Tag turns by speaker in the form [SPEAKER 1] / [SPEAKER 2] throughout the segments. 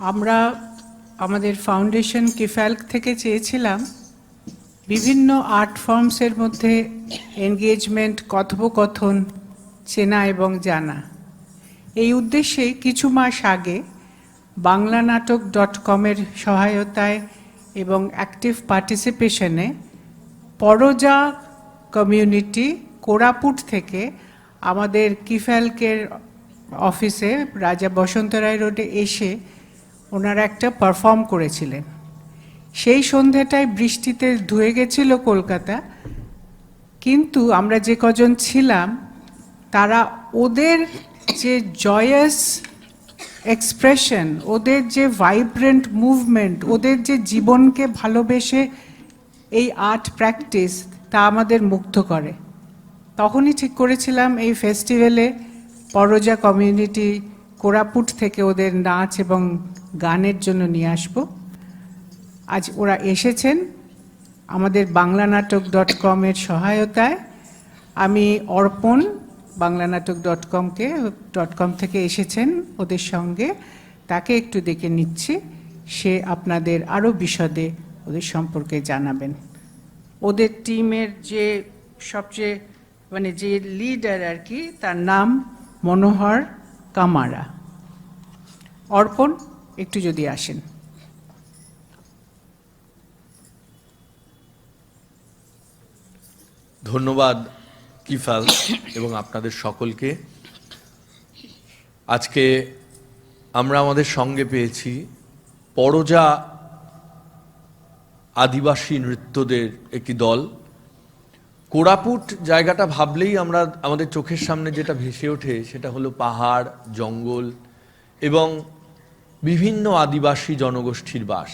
[SPEAKER 1] আমরা আমাদের ফাউন্ডেশন কিফ্যালক থেকে চেয়েছিলাম বিভিন্ন আর্ট ফর্মসের মধ্যে এনগেজমেন্ট, কথোপকথন, চেনা এবং জানা। এই উদ্দেশ্যে কিছু মাস আগে বাংলানাটক.কমের সহায়তায় এবং অ্যাক্টিভ পার্টিসিপেশনে পরজা কমিউনিটি কোরাপুট থেকে আমাদের কিফ্যালকের অফিসে রাজা বসন্ত রায় রোডে এসে ওনারা একটা পারফর্ম করেছিলেন। সেই সন্ধ্যাটায় বৃষ্টিতে ধুয়ে গেছিল কলকাতা, কিন্তু আমরা যে কজন ছিলাম তারা ওদের যে জয়াস এক্সপ্রেশন, ওদের যে ভাইব্রেন্ট মুভমেন্ট, ওদের যে জীবনকে ভালোবেসে এই আর্ট প্র্যাকটিস, তা আমাদের মুগ্ধ করে। তখনই ঠিক করেছিলাম এই ফেস্টিভ্যালে পরজা কমিউনিটি কোরাপুট থেকে ওদের নাচ এবং গানের জন্য নিয়ে আসব। আজ ওরা এসেছেন আমাদের বাংলানাটক.কমের সহায়তায়। আমি অর্পণ বাংলানাটক.কম থেকে এসেছেন ওদের সঙ্গে, তাকে একটু দেখে নিচ্ছি, সে আপনাদের আরও বিশদে ওদের সম্পর্কে জানাবেন। ওদের টিমের যে সবচেয়ে যে লিডার আর কি, তার নাম মনোহর কামারা। অর্পণ, একটু যদি আসেন।
[SPEAKER 2] ধন্যবাদ কিফ্যালক এবং আপনাদের সকলকে। আজকে আমরা আমাদের সঙ্গে পেয়েছি পরজা আদিবাসী নৃত্যদের একটি দল। কোরাপুট জায়গাটা ভাবলেই আমাদের চোখের সামনে যেটা ভেসে ওঠে সেটা হলো পাহাড়, জঙ্গল এবং বিভিন্ন আদিবাসী জনগোষ্ঠীর বাস।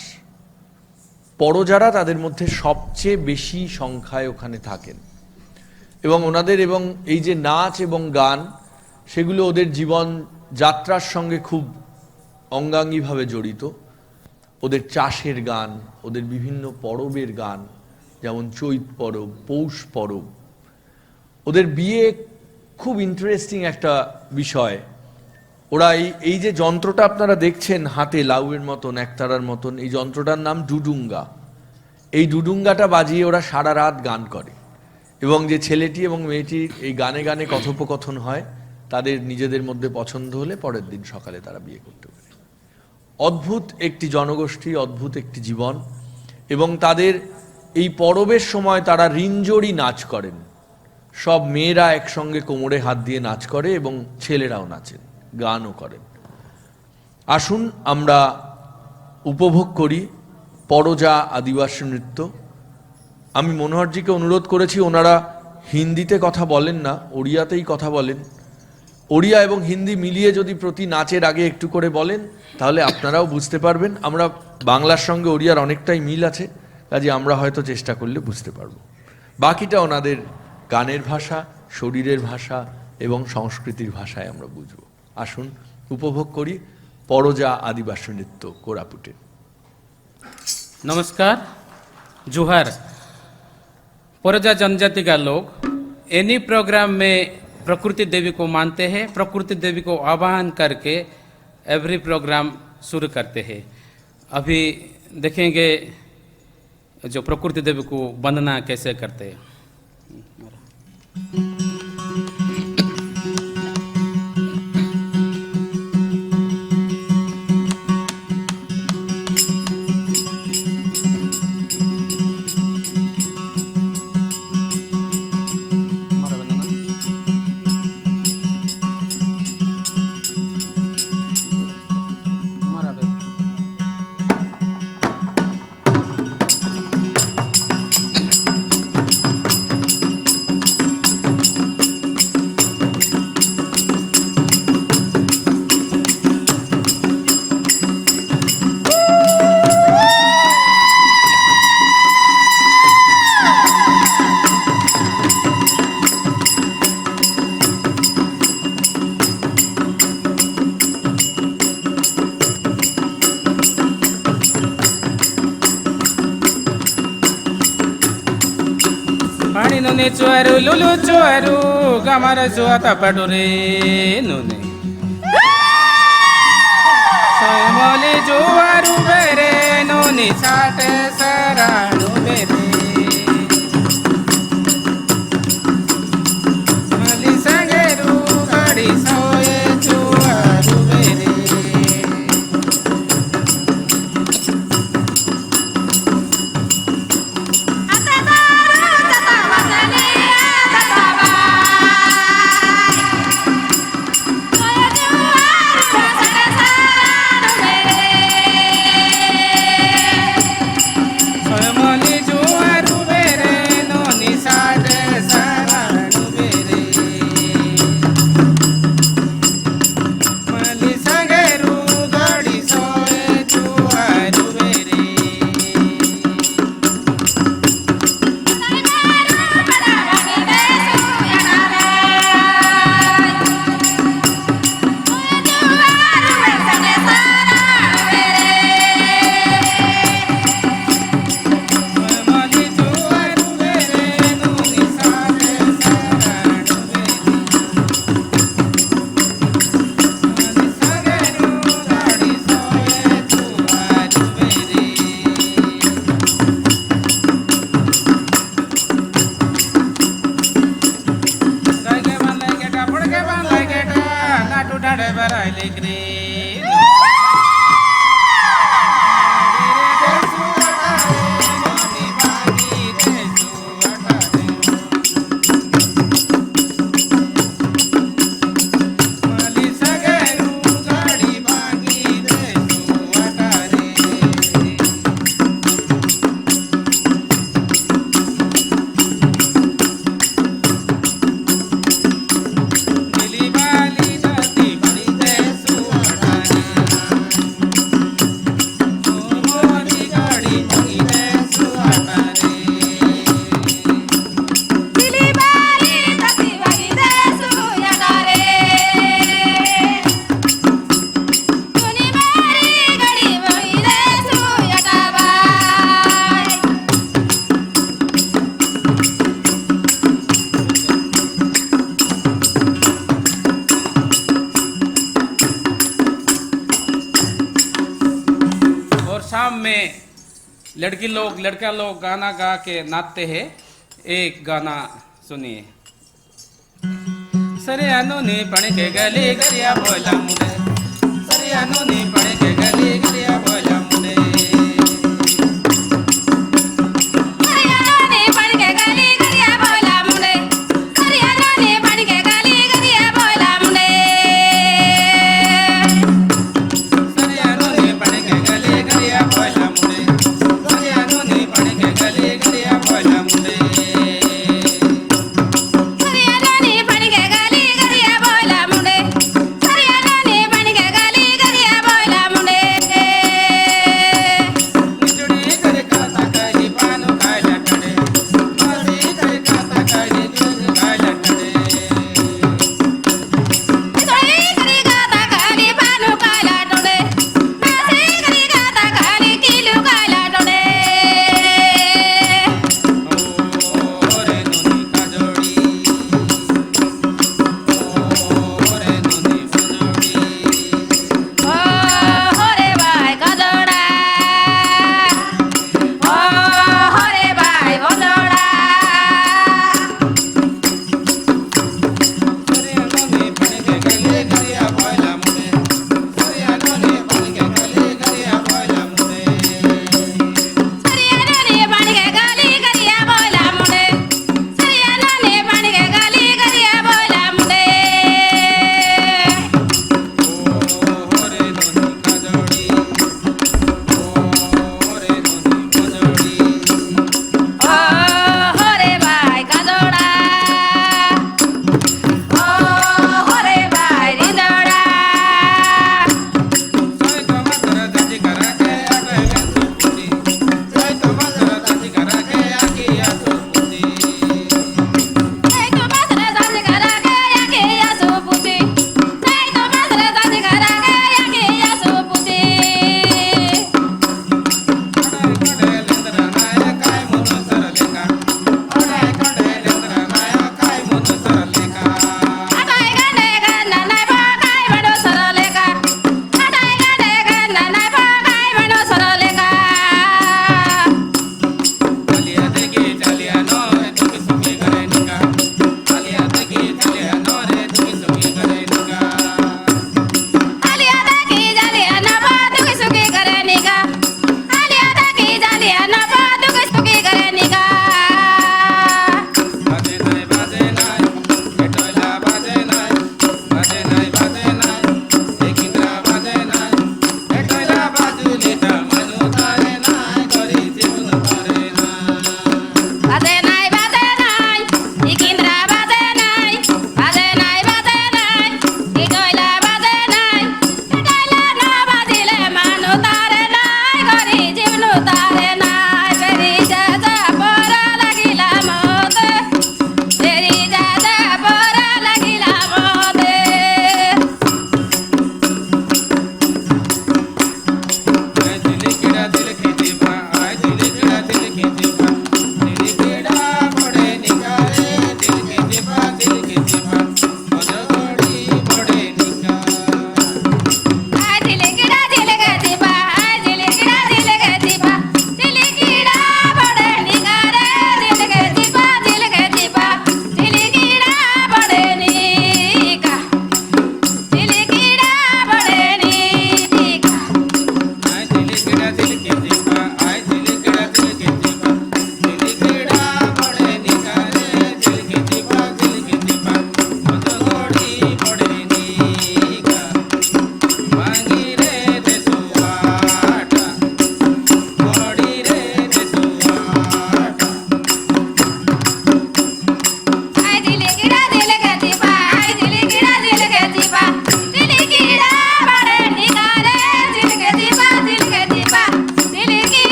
[SPEAKER 2] পরজারা তাদের মধ্যে সবচেয়ে বেশি সংখ্যায় ওখানে থাকেন এবং ওনাদের এবং এই যে নাচ এবং গান, সেগুলো ওদের জীবন যাত্রার সঙ্গে খুব অঙ্গাঙ্গিভাবে জড়িত। ওদের চাষের গান, ওদের বিভিন্ন পরবের গান, যেমন চৈত পরব, পৌষ পরব। ওদের বিয়ে খুব ইন্টারেস্টিং একটা বিষয়। ওরা এই যে যন্ত্রটা আপনারা দেখছেন হাতে লাউয়ের মতন, একতারার মতন, এই যন্ত্রটার নাম ডুডুঙ্গা। এই ডুডুঙ্গাটা বাজিয়ে ওরা সারা রাত গান করে এবং যে ছেলেটি এবং মেয়েটির এই গানে গানে কথোপকথন হয়, তাদের নিজেদের মধ্যে পছন্দ হলে পরের দিন সকালে তারা বিয়ে করতে পারে। অদ্ভুত একটি জনগোষ্ঠী, অদ্ভুত একটি জীবন। এবং তাদের এই পরবের সময় তারা রিঞ্জড়ি নাচ করেন। সব মেয়েরা একসঙ্গে কোমরে হাত দিয়ে নাচ করে এবং ছেলেরাও নাচেন, গানও করেন। আসুন আমরা উপভোগ করি পরজা আদিবাসী নৃত্য। আমি মনোহরজিকে অনুরোধ করেছি, ওনারা হিন্দিতে কথা বলেন না, ওড়িয়াতেই কথা বলেন। ওড়িয়া এবং হিন্দি মিলিয়ে যদি প্রতি নাচের আগে একটু করে বলেন তাহলে আপনারাও বুঝতে পারবেন। আমরা বাংলার সঙ্গে ওড়িয়ার অনেকটাই মিল আছে, কাজে আমরা হয়তো চেষ্টা করলে বুঝতে পারবো। বাকিটা ওনাদের গানের ভাষা, শরীরের ভাষা এবং সংস্কৃতির ভাষায় আমরা বুঝব। আসুন উপভোগ করি পরজা আদিবাসী নৃত্য কোরাপুটে।
[SPEAKER 3] नमस्कार, जोहार। परोजा जनजाति का लोग एनी प्रोग्राम में प्रकृति देवी को मानते हैं। प्रकृति देवी को आह्वान करके एवरी प्रोग्राम शुरू करते हैं। अभी देखेंगे जो प्रकृति देवी को वंदना कैसे करते हैं। पानी नुने चुआरू लुलु चुआरू गमर चुआता पटुरे नुने सोमले जो साठ सराणु बेरे माली संगेरू गाड़ी सोए जुआरू बेरे सोयमली जुआरू बेरे नोनी साठ सराणु बेरे माली संगेरू गाड़ी सोए जुआरू बेरे सोयमली जुआरू बेरे नोनी साठ सराणु बेरे माली संगेरू गाड़ी सोए जुआरू बेरे लागे बांधाय गेटा फडके बांधाय गेटा नाटू डाडे भरायले ग्रे माली सगेरू गाडी बागी देसू वाटारे दिली बाली जाती बड़ी देसू वाटारे मोरी गाडी बागी देसू वाटारे
[SPEAKER 4] दिली बारी तसी बागी देसू याडारे तुनी बारी गडी बागी देसू याडाबाय
[SPEAKER 3] और शाम में लड़की लोग लड़का लोग गाना गा के नाचते हैं एक गाना सुनिए सरियानो नी पण के गली गरिया बोला मुंडे सरियानो नी पण के गली गरिया बोला मुंडे
[SPEAKER 4] हरियाणा ने पड़ के गली गरिया बोला मुंडे हरियाणा ने पड़ के गली गरिया बोला मुंडे
[SPEAKER 3] सरियानो नी पण के गली गरिया बोला मुंडे सरियानो नी पण के गली गरिया बोला मुंडे
[SPEAKER 4] हरियाणा ने पड़ के गली गरिया बोला मुंडे हरियाणा ने पड़ के गली गरिया बोला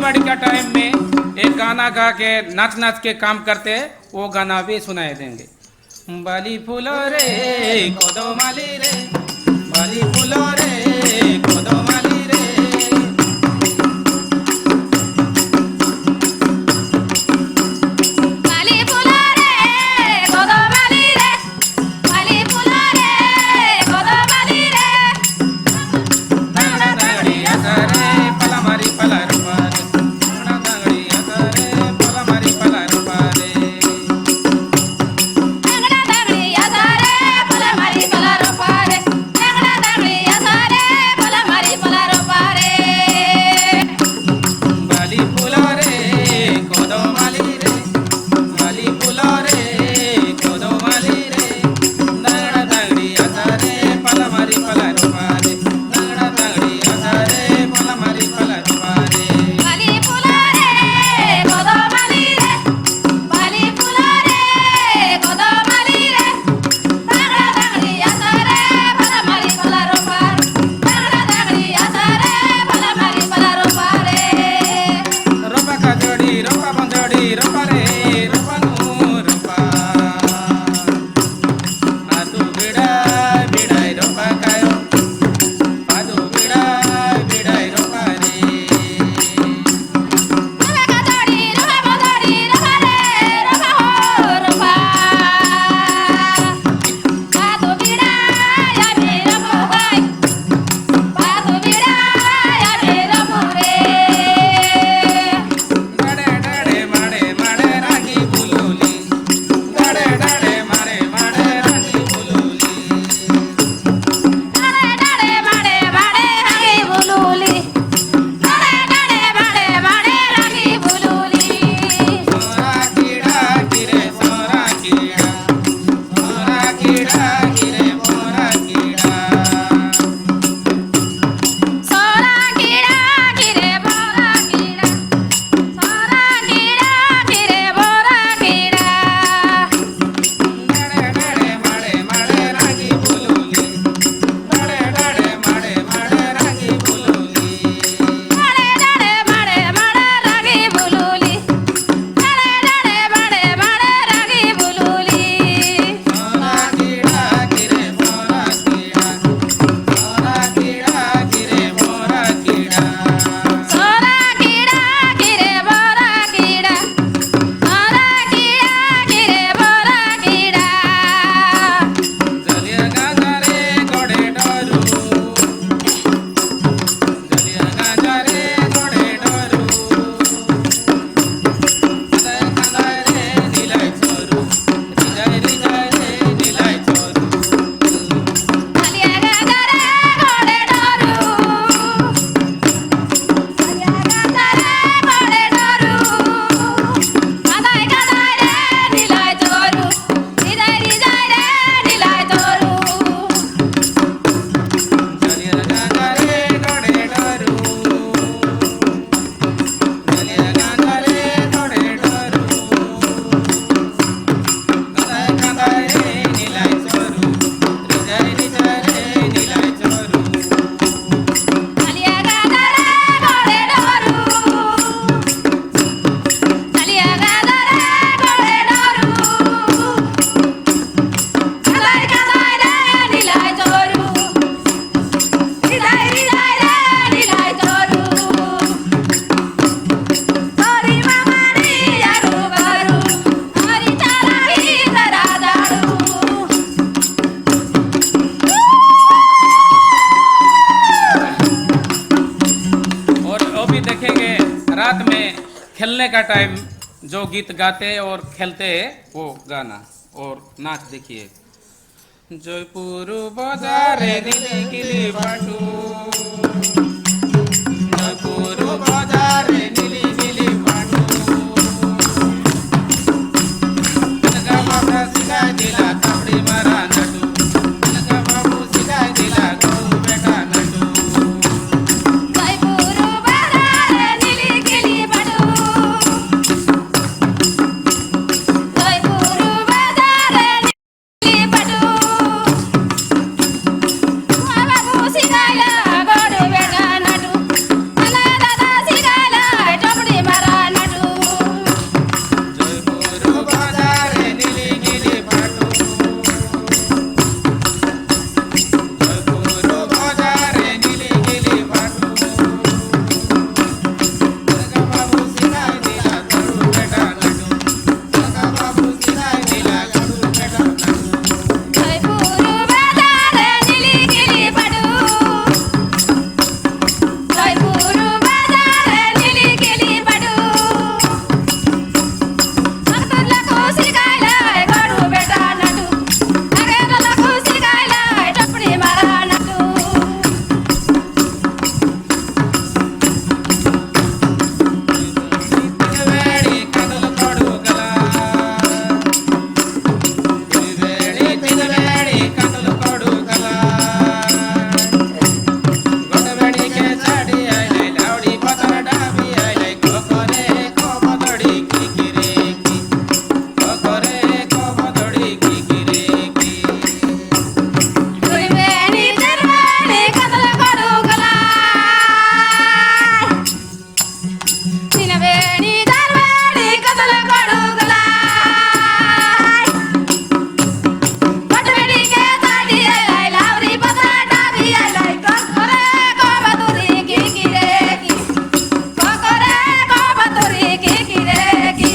[SPEAKER 3] बड़ी का टाइम में एक गाना गा के नाच नाच के काम करते हैं, वो गाना भी सुनाए देंगे। बाली फूलो रे कोदो माली रे, बाली फूलो रे कोदो माली रे।
[SPEAKER 4] बाली फूलो रे कोदो माली रे, बाली फूलो रे कोदो माली रे।
[SPEAKER 3] दांगड़ा दांगड़ी असरे पला मारी पला रुपारे, दांगड़ा दांगड़ी असरे पला मारी पला रुपारे।
[SPEAKER 4] दांगड़ा दांगड़ी असरे पला मारी पला रुपारे, दांगड़ा दांगड़ी असरे पला मारी पला रुपारे।
[SPEAKER 3] बाली फूलो रे कोदो माली रे, बाली फूलो रे कोदो माली रे। दांगड़ा दांगड़ी असरे पला मारी पला रुपारे, दांगड़ा दांगड़ी असरे पला मारी पला रुपारे।
[SPEAKER 4] बाली फूलो रे कोदो माली रे, बाली फूलो रे कोदो माली रे। दांगड़ा दांगड़ी असरे पला मारी पला रुपारे, दांगड़ा दांगड़ी असरे पला मारी पला रुपारे।
[SPEAKER 3] रोपा का जोड़ी रोपा बंजोड़ी रोपा रे रोपा नू रोपा। आदू बिड़ाई बिड़ाई रोपा कायो, आदू बिड़ाई बिड़ाई रोपा रे।
[SPEAKER 4] रोपा का जोड़ी रोपा बंजोड़ी रोपा रे रोपा हो रोपा। बातु बिड़ाई आमी रोपो गाय, बातु बिड़ाई आमी रोपो रे।
[SPEAKER 3] डाडे डाडे माडे माडे रागी बुलुली, डाडे डाडे माडे माडे रागी बुलुली।
[SPEAKER 4] डाडे डाडे माडे माडे रागी बुलुली, डाडे डाडे माडे माडे रागी बुलुली।
[SPEAKER 3] सोरा कीड़ा गिरे सोरा कीड़ा, सोरा कीड़ा गिरे मोरा कीड़ा।
[SPEAKER 4] सोरा कीड़ा गिरे बोरा कीड़ा, सोरा कीड़ा गिरे बोरा कीड़ा।
[SPEAKER 3] डाडे डाडे माडे माडे रागी बुलुली, डाडे डाडे माडे माडे रागी बुलुली।
[SPEAKER 4] डाडे डाडे माडे माडे रागी बुलुली, डाडे डाडे माडे माडे रागी बुलुली।
[SPEAKER 3] सोरा कीड़ा गिरे मोरा कीड़ा, सोरा कीड़ा गिरे मोरा कीड़ा।
[SPEAKER 4] सोरा कीड़ा गिरे बोरा कीड़ा, सोरा कीड़ा गिरे बोरा कीड़ा।
[SPEAKER 3] जलिया गाजा रे गोडे डोरू, जलिया गाजा रे गोडे डोरू। कांदाय कांदाय रे निलाय चोरू, रिजाय रिजाय रे निलाय चोरू।
[SPEAKER 4] कालिया गाजा रे घोडे डोरू, कालिया गाजा रे घोडे डोरू। कांदाय कांदाय रे निलाय चोरू, रिजाय रिजाय रे निलाय चोरू।
[SPEAKER 3] जलिया गाजा रे गोडे डोरू, जलिया गाजा रे गोडे डोरू। कांदाय कांदाय रे निलाय चोरू, रिजाय रिजाय रे निलाय चोरू।
[SPEAKER 4] कालिया गाजा रे घोडे डोरू, कालिया गाजा रे घोडे डोरू। कांदाय कांदाय रे निलाय चोरू, रिजाय रिजाय रे निलाय चोरू। सोरी मामानी यारू बारू, हरी चाला ही जरा जाडू।
[SPEAKER 3] और वो भी देखेंगे रात में खेलने का टाइम जो गीत गाते और खेलते हैं वो गाना और नाच देखिए। जयपुर बाजारे नीली गिली बाटू, जयपुर बाजारे नीली गिली बाटू। कनका बाबा सिखाय दिला कपड़ी मारा नटू, कनका बाबू सिखाय दिला गऊ बेटा नटू।
[SPEAKER 4] जयपुर बाजार नीली गिली बडू, जयपुर बाजार नीली बडू। बाबू सिगायला गोडू बेटा नटू, मला दादा सिगायला কদল গড়ু গলাই বটবেড়ি কে দাদি আলাই লাউরি পাতা ডাবি আলাই করে কবাতুরি কি কি রে কি করে কবাতুরি কি কি রে কি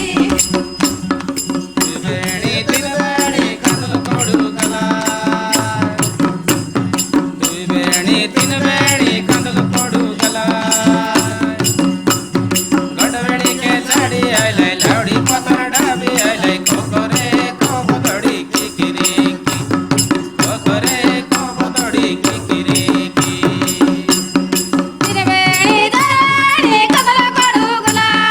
[SPEAKER 3] বেড়ি তিন বেড়ি কাঁদল কড়ু গলায় দুই বেড়ি তিন বেড়ি কাঁদল কড়ু গলায় গড়বেড়ি কে ছাড়ি আইলাই লাউড়ি পাতার ডাবি আইলাই কোকরে কবদড়ি কি কি রে কি কোকরে কবদড়ি কি কি রে কি
[SPEAKER 4] তিরবেড়ি দাড়ি কদল গড়ু গলাই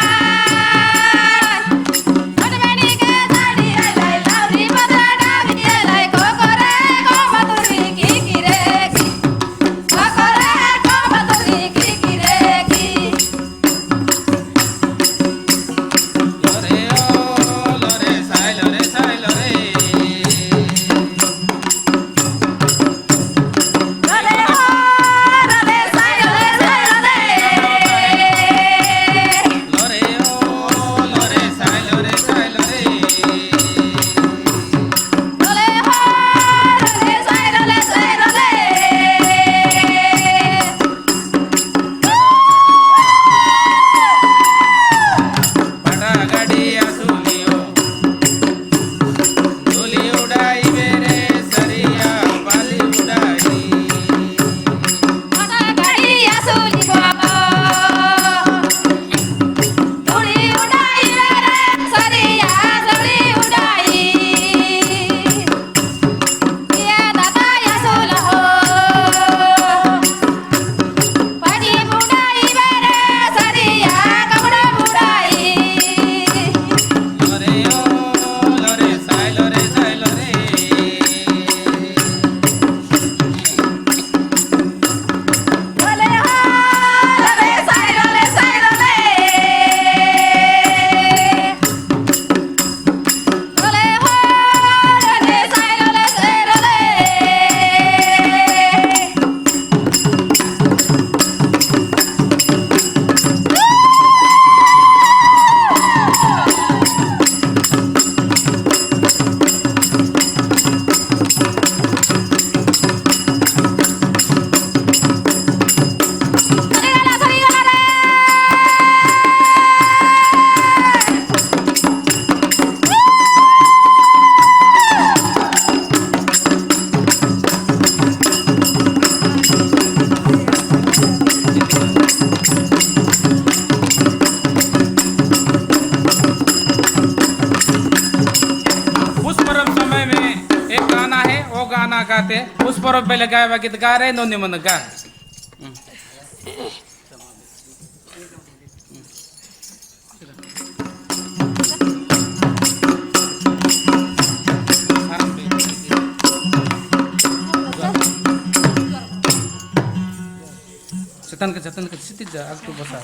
[SPEAKER 4] বটবেড়ি কে দাড়ি আলাই লাউরি পাতা ডাবি আলাই করে কবাতুরি কি কি রে কি করে কবাতুরি কি কি রে কি
[SPEAKER 3] লরে ও লরে সাই লরে
[SPEAKER 4] রলে হো রলে সাই রলে
[SPEAKER 3] লরে ও লরে সাই লরে
[SPEAKER 4] রলে হো রলে সাই রলে
[SPEAKER 3] পাটা গাড়ি আসুলিও ধুলি উড়াইবে রে সরিয়া বালি উড়াই
[SPEAKER 4] মাথা গাড়ি আসুলি বাবা তুড়ি উড়াই রে সরিয়া সরি উড়াই ইয়া দাদা আসুল হো পানি বুড়াই রে সরিয়া কবড় বুড়াই
[SPEAKER 3] লরে ও লরে সাই লরে
[SPEAKER 4] রলে হো রলে সাই রলে রলে হো রলে সাই রলে সরিগলা সরিগলা রে
[SPEAKER 3] उस पर्व समय में एक गाना है वो गाना गाते उस पर्व पे लगाए गीत गा रहे नो निमन गा जतन के सिटी जा आग तो बसा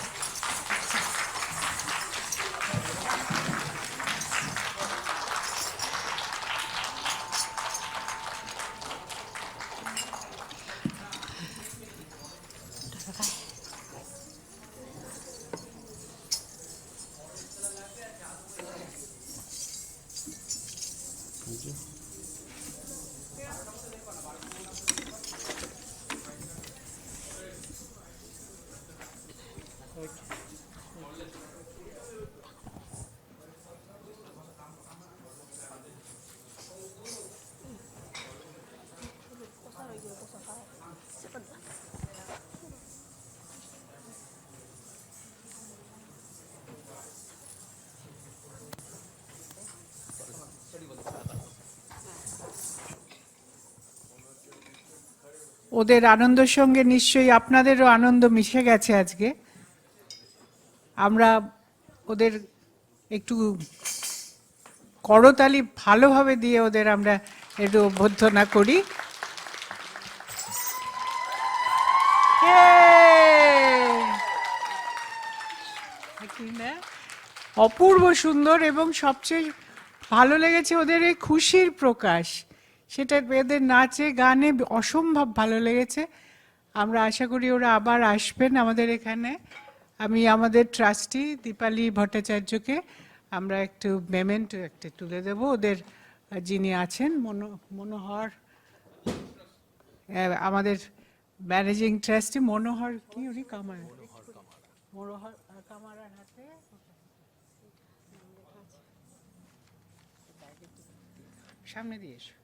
[SPEAKER 1] ওদের আনন্দের সঙ্গে নিশ্চয়ই আপনাদেরও আনন্দ মিশে গেছে আজকে। আমরা ওদের একটু করতালি ভালোভাবে দিয়ে ওদের আমরা একটু অভ্যর্থনা করি। অপূর্ব সুন্দর, এবং সবচেয়ে ভালো লেগেছে ওদের এই খুশির প্রকাশ, সেটা এদের নাচে গানে অসম্ভব ভালো লেগেছে। আমরা আশা করি ওরা আবার আসবেন আমাদের এখানে। আমি আমাদের ট্রাস্টি দীপালি ভট্টাচার্যকে আমরা একটু মেমেন্টো একটা তুলে দেব ওদের, যিনি আছেন মনোহর, আমাদের ম্যানেজিং ট্রাস্টি মনোহর কি উনি কামার, মনোহর কামারার হাতে সামনে দিয়ে এসো,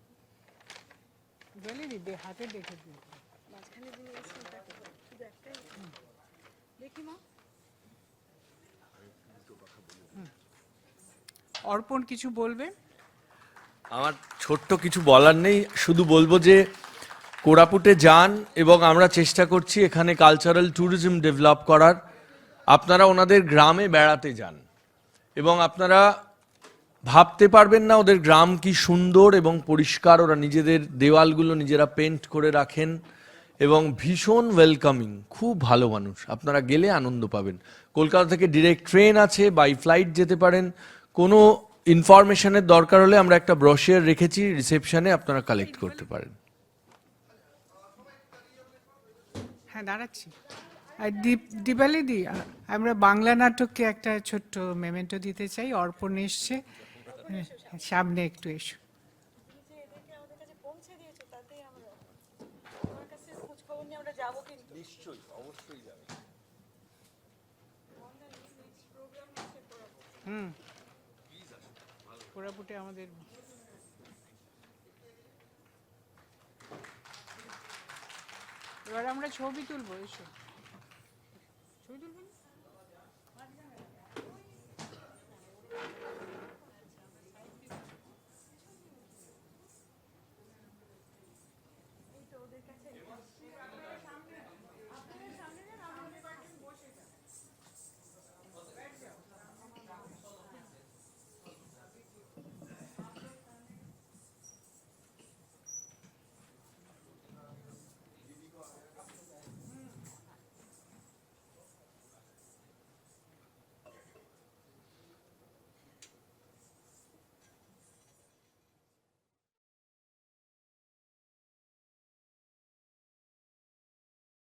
[SPEAKER 1] জলেরই হাতে দেখে দিন দেখি মা। অর্পণ কিছু বলবেন?
[SPEAKER 2] আমার ছোট্ট কিছু বলার নেই, শুধু বলবো যে কোরাপুটে যান এবং আমরা চেষ্টা করছি এখানে কালচারাল ট্যুরিজম ডেভেলপ করার। আপনারা ওনাদের গ্রামে বেড়াতে যান এবং আপনারা ভাবতে পারবেন না ওদের গ্রাম কি সুন্দর এবং পরিষ্কার। ওরা নিজেদের দেওয়ালগুলো নিজেরা পেন্ট করে রাখেন এবং ভীষণ ওয়েলকামিং, খুব ভালো মানুষ। আপনারা গেলে আনন্দ পাবেন। কলকাতা থেকে ডিরেক্ট ট্রেন আছে, বাই ফ্লাইট যেতে পারেন। কোনো ইনফরমেশনের দরকার হলে আমরা একটা ব্রোশিয়ার রেখেছি রিসেপশনে, আপনারা কালেক্ট করতে পারেন।
[SPEAKER 1] হ্যাঁ দাঁড়াচ্ছি। আর দীপালিদি, আমরা বাংলা নাটককে একটা ছোট্ট মেমেন্টো দিতে চাই। অর্পণ এসছে, সামনে একটু এসো। কোরাপুটে আমাদের এবার আমরা ছবি তুলবো, এসো ছবি তুলবো।